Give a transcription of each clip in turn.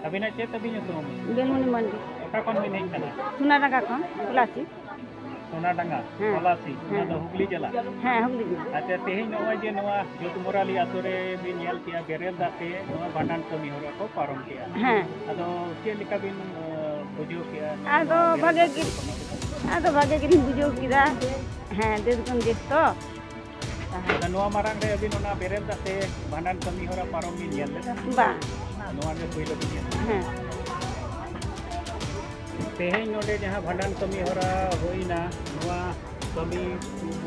अभिना चेत अभी ᱧᱩᱛᱩᱢ बेलमुनी मंडी ओका कौन भी नहीं चला सोनाडांगा खन पलासी सोनाडांगा पलासी ना तो हुगली जिला हाँ हुगली जिला अच्छा तेहिं नोवा जे नोवा जोतमोराली आतो रे भी नेल किया बेरेल दाते नोवा भांडन कमी होरा को पारम किया हाँ अदो के लिका बिन बुझो किया आदो भागे गिरी बुझो किदा हाँ देशगन देश तो नोवा मारंग रे अभी नोना बेरेल दाते भांडन कमी होरा पारम भी नेल बा नोवा रे पहिलो भी नेल हाँ तेहें नोडे जहाँ भांडन कमी होरा होइना नोवा कमी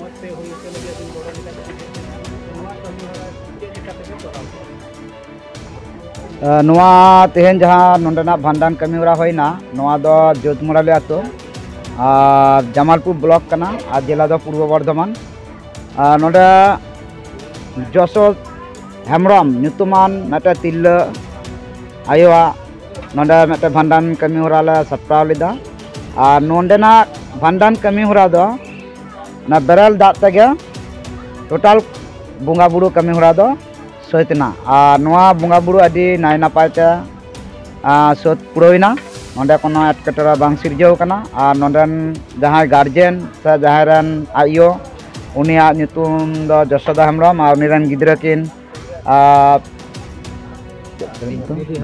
मत से होई के लगे दिन बड़ा दिला नोवा कमी होरा के लिका ते तोराव नोवा तेहें जहाँ नोंडेना भांडन कमी होरा होइना नोवा दो जोतमुराली आतो और जमालपुर ब्लॉक कना और जिला दो पूर्व बर्धमान नोडे जसोल हेमरम ᱧᱩᱛᱩᱢᱟᱱ ᱢᱮᱴᱮ ᱛᱤᱨᱞᱟᱹ आयोआ नोंडे मेटे भांडन कमी होरा ले सप्राव लेदा और नोंडेना भांडन कमी होरा दो ना बेरल दाग तेगे टोटाल बुंगा बुरु कमी होरा दो सहितना और नोआ बुंगा बुरु आदि नाय नापाय ते सत पुरैना नोंडे कोनो एटकेटरा बांग सिरजाव कना और नोंडेन जहां गार्जियन से जहारन आयो उनिया ᱧᱩᱛᱩᱢ दो जसोदा हेमरम और उनिरन गिद्रा किन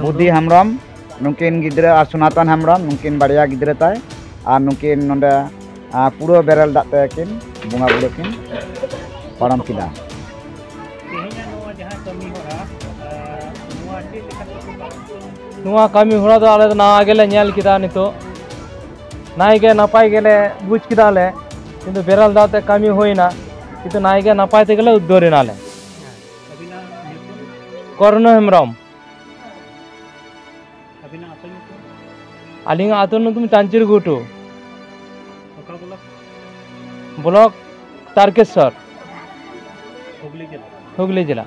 बुद्धि हेमरम नुकिन गिद्रा और सुनातन हेमरम नुकिन बाड़िया गिद्रा ताय और नुकिन नोंडे पूरा बेरल दाग ते किन बुंगा बुरु किन पारम किदा तेहिं नोवा जहाँ कमी होरा नोवा के लिका नुआ कमी होरा दो आले ना गेले नेल किदा नितो नाय गे नपाय गेले बुझ किदा ले किंतु बेरल दाते कमी होइना किंतु नाय गे नपाय ते गेले उद्दोरिना ले अभिना कर्ण हेमरम अभिना आतो आलिंगा आतो नुतुम टांचिर गुटू ओका बोला ब्लॉक तारकेश्वर हुगली जिला हुगली जिला